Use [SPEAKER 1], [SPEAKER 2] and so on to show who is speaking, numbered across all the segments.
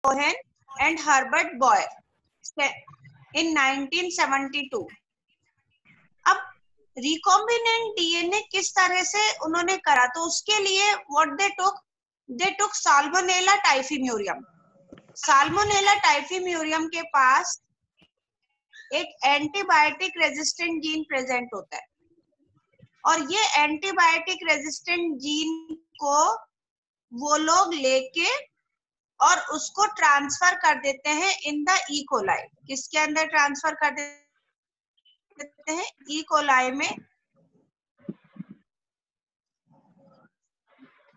[SPEAKER 1] Cohen and Herbert Boyer इन 1972। अब recombinant DNA किस तरह से उन्होंने करा, तो उसके लिए what they took Salmonella typhimurium. Salmonella typhimurium के पास एक एंटीबायोटिक रेजिस्टेंट जीन प्रेजेंट होता है, और ये एंटीबायोटिक रेजिस्टेंट जीन को वो लोग लेके और उसको ट्रांसफर कर देते हैं इन द ई कोलाई। किसके अंदर ट्रांसफर कर देते हैं? ई कोलाई में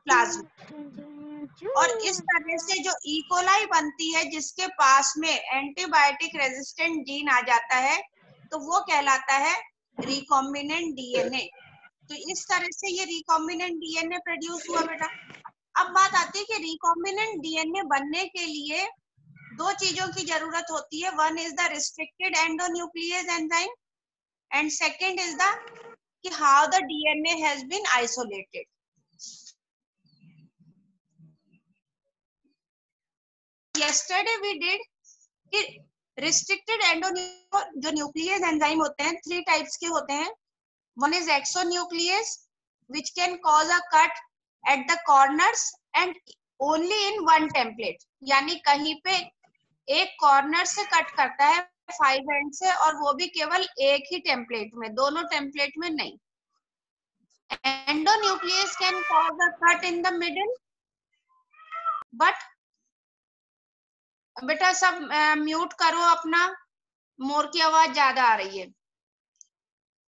[SPEAKER 1] प्लाज्मा। और इस तरह से जो ई कोलाई बनती है जिसके पास में एंटीबायोटिक रेजिस्टेंट जीन आ जाता है, तो वो कहलाता है रिकॉम्बिनेंट डीएनए। तो इस तरह से ये रिकॉम्बिनेंट डीएनए प्रोड्यूस हुआ बेटा। अब बात आती है कि रिकॉम्बिनेंट डीएनए बनने के लिए दो चीजों की जरूरत होती है। One is the restricted endonuclease enzyme and second is the कि how the DNA has been isolated. yesterday we did कि restricted जो न्यूक्लियस एंजाइम होते हैं 3 टाइप्स के होते हैं। One is exonuclease which can cause a cut at the corners and only in one template, यानी कहीं पे एक कॉर्नर से कट करता है 5 एंड से, और वो भी केवल एक ही टेम्पलेट में, दोनों टेम्पलेट में नहीं। Endonuclease can cause a cut in the middle, but बेटा सब म्यूट करो अपना, मोर की आवाज ज्यादा आ रही है।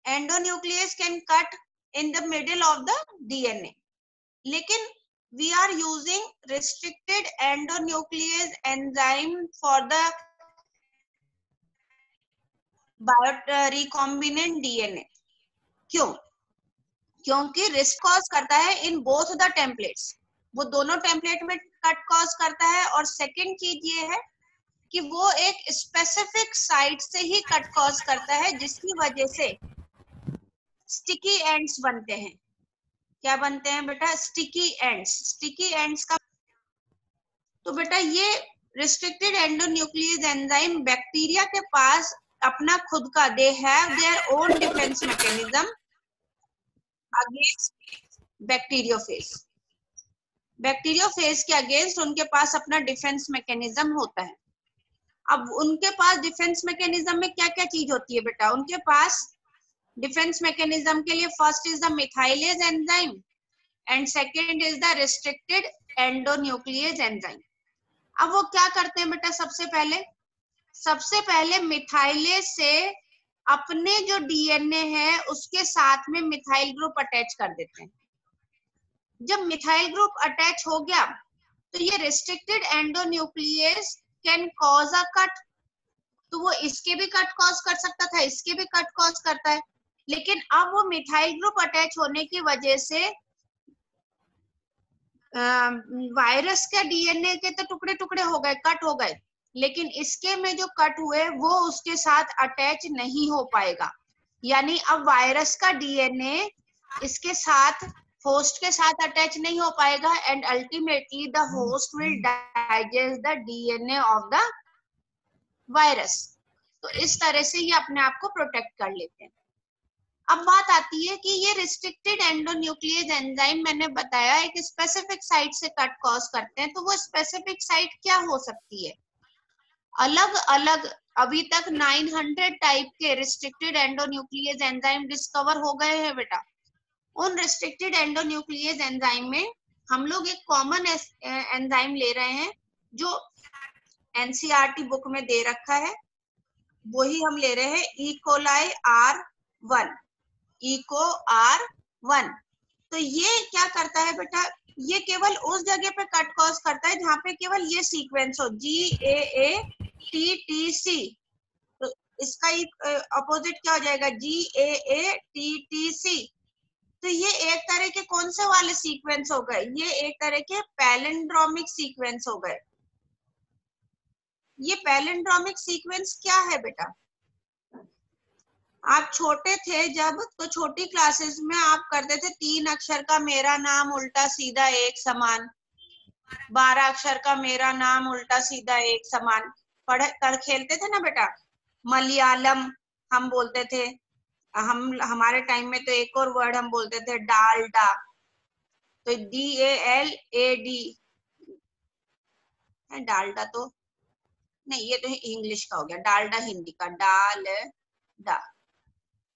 [SPEAKER 1] Endonuclease can cut in the middle of the DNA, लेकिन we are using restricted endonuclease enzyme for the recombinant DNA. क्यों? क्योंकि रिस्क कॉज करता है इन बोथ द टेम्पलेट्स, वो दोनों टेम्पलेट में कट कॉज करता है। और सेकंड चीज ये है कि वो एक स्पेसिफिक साइट से ही कट कॉज करता है, जिसकी वजह से स्टिकी एंड्स बनते हैं। क्या बनते हैं बेटा? Sticky ends. स्टिकी एंड्स का तो बेटा ये रिस्ट्रिक्टेड एंडोन्यूक्लियस एंजाइम बैक्टीरिया के पास अपना खुद का, they have their own defence mechanism against bacteriophage. Bacteriophage के अगेंस्ट उनके पास अपना डिफेंस मैकेनिज्म होता है। अब उनके पास डिफेंस मैकेनिज्म में क्या क्या चीज होती है बेटा? उनके पास डिफेंस मैकेनिज्म के लिए first is the methylase enzyme and second is the restricted endonuclease enzyme. अब वो क्या करते हैं बेटा? सबसे पहले मिथाइलेज से अपने जो डीएनए है उसके साथ में मिथाइल ग्रुप अटैच कर देते हैं। जब मिथाइल ग्रुप अटैच हो गया तो ये restricted endonuclease can cause a cut, तो वो इसके भी कट कॉज कर सकता था, इसके भी कट कॉज करता है। लेकिन अब वो मिथाइल ग्रुप अटैच होने की वजह से वायरस के डीएनए के तो टुकड़े टुकड़े हो गए, कट हो गए, लेकिन इसके में जो कट हुए वो उसके साथ अटैच नहीं हो पाएगा। यानी अब वायरस का डीएनए इसके साथ, होस्ट के साथ अटैच नहीं हो पाएगा and ultimately the host will digest the DNA of the virus. तो इस तरह से ये अपने आप को प्रोटेक्ट कर लेते हैं। अब बात आती है कि ये रिस्ट्रिक्टेड एंडोन्यूक्लियस एंजाइम मैंने बताया एक स्पेसिफिक साइट से कट कॉज करते हैं, तो वो स्पेसिफिक साइट क्या हो सकती है? अलग अलग अभी तक 900 टाइप के रिस्ट्रिक्टेड एंडोन्यूक्लियस एंजाइम डिस्कवर हो गए हैं बेटा। उन रिस्ट्रिक्टेड एंडोन्यूक्लियस एंजाइम में हम लोग एक कॉमन एंजाइम ले रहे हैं जो एनसीईआरटी बुक में दे रखा है, वही हम ले रहे हैं, E coli R1, eco R1। तो ये क्या करता है बेटा? ये केवल उस जगह पे कट कॉज करता है जहाँ पे केवल ये सीक्वेंस हो, GAATTC। तो इसका अपोजिट क्या हो जाएगा? GAATTC। तो ये एक तरह के कौन से वाले सीक्वेंस हो गए? ये एक तरह के पैलिंड्रोमिक सीक्वेंस हो गए। ये पैलिंड्रोमिक सीक्वेंस क्या है बेटा? आप छोटे थे जब, तो छोटी क्लासेस में आप करते थे 3 अक्षर का मेरा नाम उल्टा सीधा एक समान, 12 अक्षर का मेरा नाम उल्टा सीधा एक समान पढ़ कर खेलते थे ना बेटा। मलयालम हम बोलते थे, हमारे टाइम में तो एक और वर्ड हम बोलते थे डालडा, तो DALAD, डालडा तो नहीं, ये तो इंग्लिश का हो गया, डालडा हिंदी का डालडा,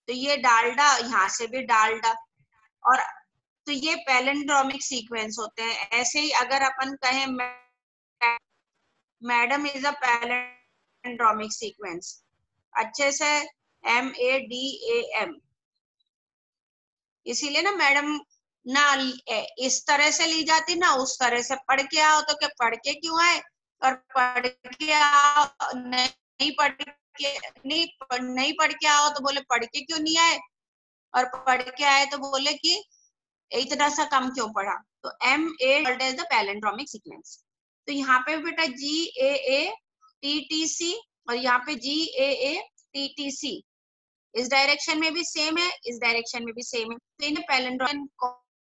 [SPEAKER 1] तो ये डालडा, यहाँ से भी डालडा। और तो ये पैलिंड्रोमिक सीक्वेंस होते हैं। ऐसे ही अगर अपन कहें madam is a palindromic sequence, अच्छे से MADAM, इसीलिए ना मैडम ना इस तरह से ली जाती ना उस तरह से, पढ़ के आओ तो क्या पढ़ के क्यों आए, और पढ़ के आओ नहीं पढ़ के नहीं पढ़ के आओ तो बोले पढ़ के क्यों नहीं आए, और पढ़ के आए तो बोले कि इतना सा कम क्यों पढ़ा। तो MA is the palindromic sequence. तो यहाँ पे बेटा GAATTC और यहाँ पे GAATTC, इस डायरेक्शन में भी सेम है, इस डायरेक्शन में भी सेम है। तो इन palindrome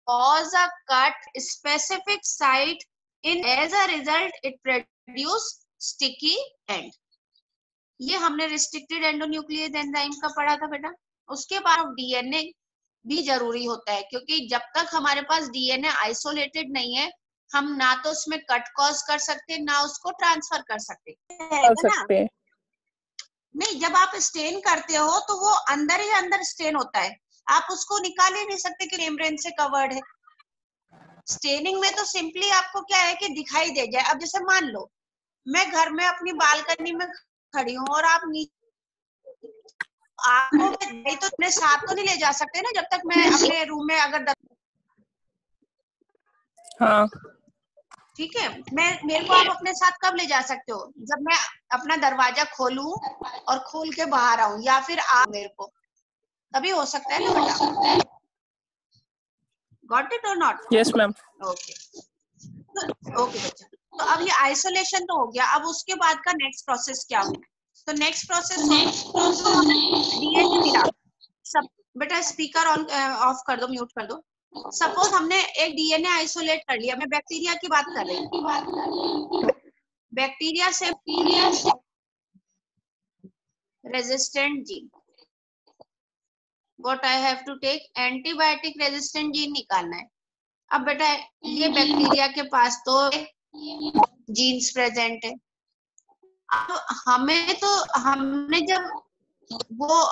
[SPEAKER 1] cause a cut specific site in, as a result it produce sticky end। ये हमने रिस्ट्रिक्टेड एंडोन्यूक्लियस एंजाइम का पढ़ा था बेटा। उसके बाद DNA भी जरूरी होता है, क्योंकि जब तक हमारे पास DNA आइसोलेटेड नहीं है, हम ना तो उसमें कट कॉज कर सकते ना उसको ट्रांसफर कर सकते ना। नहीं, जब आप स्टेन करते हो तो वो अंदर ही अंदर स्टेन होता है, आप उसको निकाल ही नहीं सकते कि मेम्ब्रेन से कवर्ड है। स्टेनिंग में तो सिंपली आपको क्या है कि दिखाई दे जाए। अब जैसे मान लो मैं घर में अपनी बालकनी में खड़ी हूँ और आप आपको तो अपने साथ तो नहीं ले जा सकते ना, जब तक मैं अपने रूम में अगर
[SPEAKER 2] हाँ
[SPEAKER 1] ठीक है, मेरे को आप अपने साथ कब ले जा सकते हो, जब मैं अपना दरवाजा खोलूं और खोल के बाहर आऊं, या फिर आप मेरे को, तभी हो सकता है ना बेटा। गॉट इट और not?
[SPEAKER 2] Yes ma'am.
[SPEAKER 1] Okay okay बच्चा। तो अब ये आइसोलेशन तो हो गया, अब उसके बाद का नेक्स्ट प्रोसेस क्या हुआ? तो नेक्स्ट प्रोसेस DNA मिला सब। बेटा स्पीकर ऑन ऑफ कर दो, म्यूट कर दो। सपोज हमने एक DNA आइसोलेट कर लिया, मैं बैक्टीरिया की बात कर रही हूँ। बैक्टीरिया से resistant gene, what I have to take, antibiotic resistant gene निकालना है। अब बेटा ये बैक्टीरिया के पास तो जीन्स प्रेजेंट है, अब हमें तो हमने जब वो